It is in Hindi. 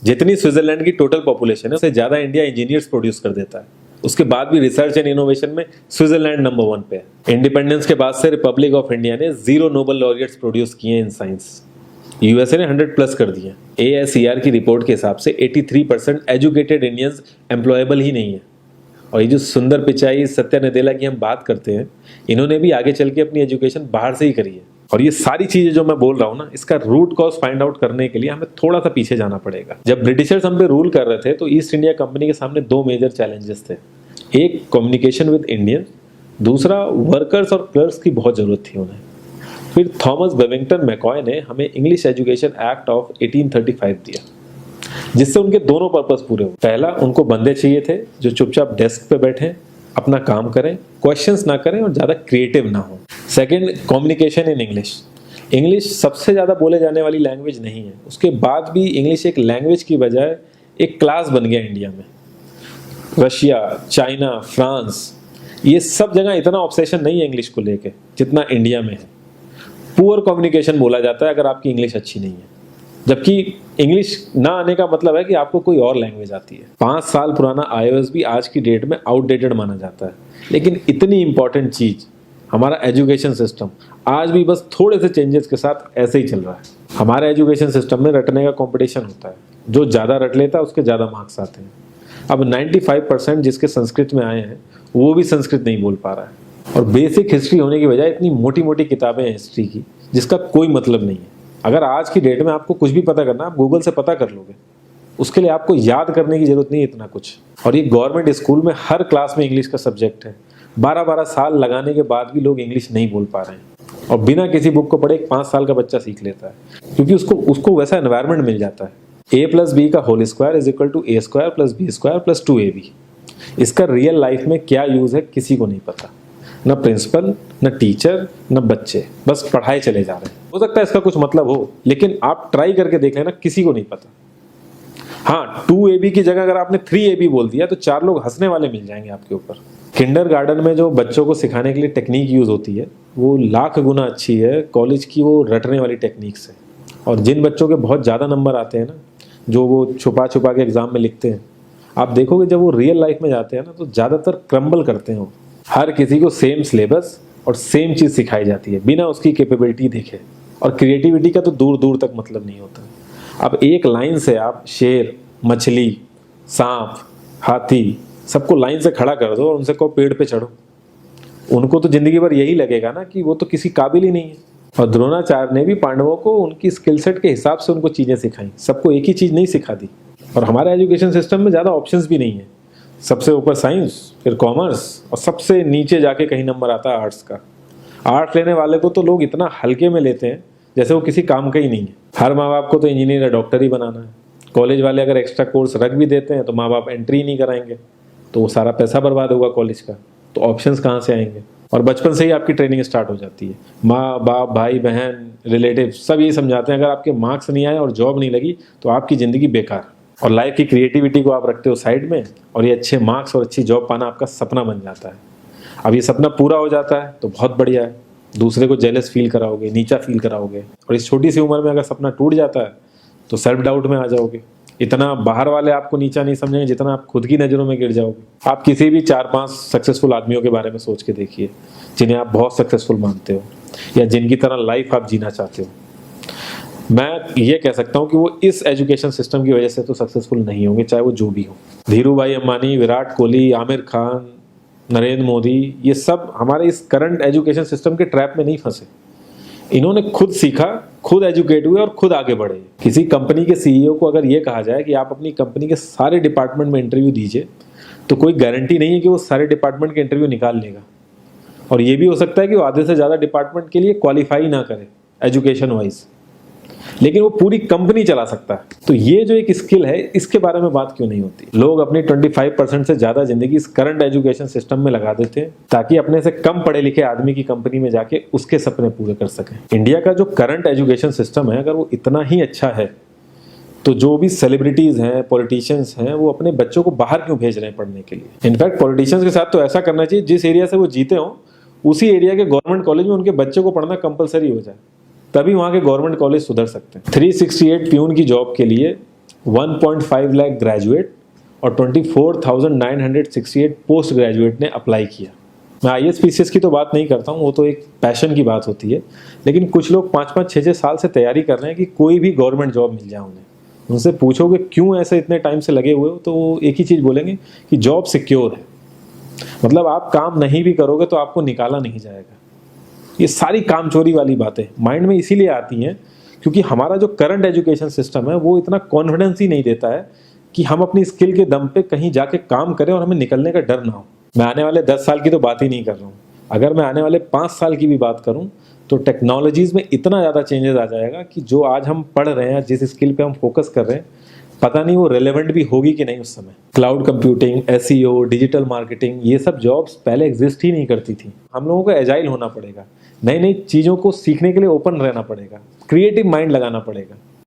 जितनी स्विट्जरलैंड की टोटल पॉपुलेशन है उससे ज्यादा इंडिया इंजीनियर्स प्रोड्यूस कर देता है। उसके बाद भी रिसर्च एंड इनोवेशन में स्विट्जरलैंड नंबर 1 पे है। इंडिपेंडेंस के बाद से रिपब्लिक ऑफ इंडिया ने 0 नोबेल लॉरियट्स प्रोड्यूस किए इन साइंस। यूएसए ने 100 प्लस कर दिए। ASER की रिपोर्ट के हिसाब से 83% एजुकेटेड इंडियंस एम्प्लॉयबल ही नहीं है। और ये जो सुंदर पिचाई, सत्या नदेला की हम बात करते हैं, इन्होंने भी आगे चल के अपनी एजुकेशन बाहर से ही करी है। और ये सारी चीजें जो मैं बोल रहा हूँ ना, इसका रूट कॉज फाइंड आउट करने के लिए हमें थोड़ा सा पीछे जाना पड़ेगा। जब ब्रिटिशर्स हम पे रूल कर रहे थे तो ईस्ट इंडिया कंपनी के सामने 2 मेजर चैलेंजेस थे। एक कम्युनिकेशन विद इंडियन, दूसरा वर्कर्स और क्लर्क्स की बहुत जरूरत थी उन्हें। फिर थॉमस बेविंगटन मैकॉय ने हमें इंग्लिश एजुकेशन एक्ट ऑफ 1835 दिया, जिससे उनके दोनों पर्पस पूरे हुए। पहला, उनको बंदे चाहिए थे जो चुपचाप डेस्क पे बैठे, अपना काम करें, क्वेश्चंस ना करें और ज़्यादा क्रिएटिव ना हो। Second, communication in English. English सबसे ज़्यादा बोले जाने वाली लैंग्वेज नहीं है, उसके बाद भी इंग्लिश एक लैंग्वेज की बजाय एक क्लास बन गया इंडिया में। रशिया, चाइना, फ्रांस, ये सब जगह इतना ऑब्सेशन नहीं है इंग्लिश को लेके जितना इंडिया में है। पुअर कम्युनिकेशन बोला जाता है अगर आपकी इंग्लिश अच्छी नहीं है, जबकि इंग्लिश ना आने का मतलब है कि आपको कोई और लैंग्वेज आती है। 5 साल पुराना iOS भी आज की डेट में आउटडेटेड माना जाता है। लेकिन इतनी इंपॉर्टेंट चीज हमारा एजुकेशन सिस्टम आज भी बस थोड़े से चेंजेस के साथ ऐसे ही चल रहा है। हमारे एजुकेशन सिस्टम में रटने का कंपटीशन होता है, जो ज़्यादा रट लेता है उसके ज़्यादा मार्क्स आते हैं। अब 95% जिसके संस्कृत में आए हैं वो भी संस्कृत नहीं बोल पा रहा है। और बेसिक हिस्ट्री होने की बजाय इतनी मोटी मोटी किताबें हैं हिस्ट्री की जिसका कोई मतलब नहीं है। अगर आज की डेट में आपको कुछ भी पता करना है आप गूगल से पता कर लोगे, उसके लिए आपको याद करने की जरूरत नहीं है इतना कुछ। और ये गवर्नमेंट स्कूल में हर क्लास में इंग्लिश का सब्जेक्ट है। 12-12 साल लगाने के बाद भी लोग इंग्लिश नहीं बोल पा रहे हैं। और बिना किसी बुक को पढ़े एक 5 साल का बच्चा सीख लेता है, क्योंकि उसको वैसा एनवायरनमेंट मिल जाता है। A+B का whole square is equal to A² + B² + 2AB। इसका रियल लाइफ में क्या यूज है किसी को नहीं पता, न प्रिंसिपल, न टीचर, न बच्चे, बस पढ़ाए चले जा रहे हैं। हो सकता है इसका कुछ मतलब हो, लेकिन आप ट्राई करके देख लेना, किसी को नहीं पता। हाँ, 2AB की जगह अगर आपने 3AB बोल दिया तो 4 लोग हंसने वाले मिल जाएंगे आपके ऊपर। किंडरगार्टन में जो बच्चों को सिखाने के लिए टेक्निक यूज होती है वो लाख गुना अच्छी है कॉलेज की वो रटने वाली टेक्निक से। और जिन बच्चों के बहुत ज़्यादा नंबर आते हैं ना, जो वो छुपा छुपा के एग्जाम में लिखते हैं, आप देखोगे जब वो रियल लाइफ में जाते हैं ना तो ज़्यादातर क्रम्बल करते हैं वो। हर किसी को सेम सिलेबस और सेम चीज़ सिखाई जाती है बिना उसकी कैपेबिलिटी देखे। और क्रिएटिविटी का तो दूर दूर तक मतलब नहीं होता। अब एक लाइन से आप शेर, मछली, सांप, हाथी सबको लाइन से खड़ा कर दो और उनसे कहो पेड़ पे चढ़ो, उनको तो जिंदगी भर यही लगेगा ना कि वो तो किसी काबिल ही नहीं है। और द्रोणाचार्य ने भी पांडवों को उनकी स्किल सेट के हिसाब से उनको चीज़ें सिखाई, सबको एक ही चीज़ नहीं सिखा दी। और हमारे एजुकेशन सिस्टम में ज़्यादा ऑप्शंस भी नहीं है। सबसे ऊपर साइंस, फिर कॉमर्स और सबसे नीचे जाके कहीं नंबर आता है आर्ट्स का। आर्ट्स लेने वाले को तो लोग इतना हल्के में लेते हैं जैसे वो किसी काम का ही नहीं है। हर माँ बाप को तो इंजीनियर या डॉक्टर ही बनाना है। कॉलेज वाले अगर एक्स्ट्रा कोर्स रख भी देते हैं तो माँ बाप एंट्री नहीं कराएंगे, तो वो सारा पैसा बर्बाद होगा कॉलेज का। तो ऑप्शंस कहाँ से आएंगे? और बचपन से ही आपकी ट्रेनिंग स्टार्ट हो जाती है। माँ बाप, भाई बहन, रिलेटिव सब यही समझाते हैं अगर आपके मार्क्स नहीं आए और जॉब नहीं लगी तो आपकी ज़िंदगी बेकार। और लाइफ की क्रिएटिविटी को आप रखते हो साइड में, और ये अच्छे मार्क्स और अच्छी जॉब पाना आपका सपना बन जाता है। अब ये सपना पूरा हो जाता है तो बहुत बढ़िया है, दूसरे को जेलस फील कराओगे, नीचा फील कराओगे। और इस छोटी सी उम्र में अगर सपना टूट जाता है तो सेल्फ डाउट में आ जाओगे। इतना बाहर वाले आपको नीचा नहीं समझेंगे जितना आप खुद की नज़रों में गिर जाओगे। आप किसी भी 4-5 सक्सेसफुल आदमियों के बारे में सोच के देखिए जिन्हें आप बहुत सक्सेसफुल मानते हो या जिनकी तरह लाइफ आप जीना चाहते हो। मैं ये कह सकता हूँ कि वो इस एजुकेशन सिस्टम की वजह से तो सक्सेसफुल नहीं होंगे, चाहे वो जो भी हो। धीरू भाई अंबानी, विराट कोहली, आमिर खान, नरेंद्र मोदी, ये सब हमारे इस करंट एजुकेशन सिस्टम के ट्रैप में नहीं फंसे। इन्होंने खुद सीखा, खुद एजुकेट हुए और खुद आगे बढ़े। किसी कंपनी के CEO को अगर ये कहा जाए कि आप अपनी कंपनी के सारे डिपार्टमेंट में इंटरव्यू दीजिए, तो कोई गारंटी नहीं है कि वो सारे डिपार्टमेंट के इंटरव्यू निकाल लेगा। और ये भी हो सकता है कि वो आधे से ज़्यादा डिपार्टमेंट के लिए क्वालिफाई ना करे एजुकेशन वाइज, लेकिन वो पूरी कंपनी चला सकता है। तो ये जो एक स्किल है, इसके बारे में बात क्यों नहीं होती? लोग अपनी 25% से ज्यादा जिंदगी इस करंट एजुकेशन सिस्टम में लगा देते हैं ताकि अपने से कम पढ़े लिखे आदमी की कंपनी में जाके उसके सपने पूरे कर सकें। इंडिया का जो करंट एजुकेशन सिस्टम है, अगर वो इतना ही अच्छा है तो जो भी सेलिब्रिटीज हैं, पॉलिटिशियंस हैं, वो अपने बच्चों को बाहर क्यों भेज रहे हैं पढ़ने के लिए? इनफैक्ट पॉलिटिशियंस के साथ तो ऐसा करना चाहिए, जिस एरिया से वो जीते हों उसी एरिया के गवर्नमेंट कॉलेज में उनके बच्चे को पढ़ना कंपलसरी हो जाए, तभी वहाँ के गवर्नमेंट कॉलेज सुधर सकते हैं। 368 प्यून की जॉब के लिए 1.5 लाख ग्रेजुएट और 24,968 पोस्ट ग्रेजुएट ने अप्लाई किया। मैं IAS PCS की तो बात नहीं करता हूँ, वो तो एक पैशन की बात होती है, लेकिन कुछ लोग 5-5, 6-6 साल से तैयारी कर रहे हैं कि कोई भी गवर्नमेंट जॉब मिल जाए उन्हें। उनसे पूछोगे क्यों ऐसे इतने टाइम से लगे हुए हो, तो वो एक ही चीज़ बोलेंगे कि जॉब सिक्योर है। मतलब आप काम नहीं भी करोगे तो आपको निकाला नहीं जाएगा। ये सारी कामचोरी वाली बातें माइंड में इसीलिए आती हैं क्योंकि हमारा जो करंट एजुकेशन सिस्टम है वो इतना कॉन्फिडेंस ही नहीं देता है कि हम अपनी स्किल के दम पे कहीं जाके काम करें और हमें निकलने का डर ना हो। मैं आने वाले 10 साल की तो बात ही नहीं कर रहा हूँ, अगर मैं आने वाले 5 साल की भी बात करूँ तो टेक्नोलॉजीज़ में इतना ज़्यादा चेंजेस आ जाएगा कि जो आज हम पढ़ रहे हैं, जिस स्किल पे हम फोकस कर रहे हैं, पता नहीं वो रेलेवेंट भी होगी कि नहीं उस समय। Cloud computing, SEO, digital marketing, ये सब जॉब्स पहले एग्जिस्ट ही नहीं करती थी। हम लोगों को एजाइल होना पड़ेगा, नई नई चीज़ों को सीखने के लिए ओपन रहना पड़ेगा, क्रिएटिव माइंड लगाना पड़ेगा।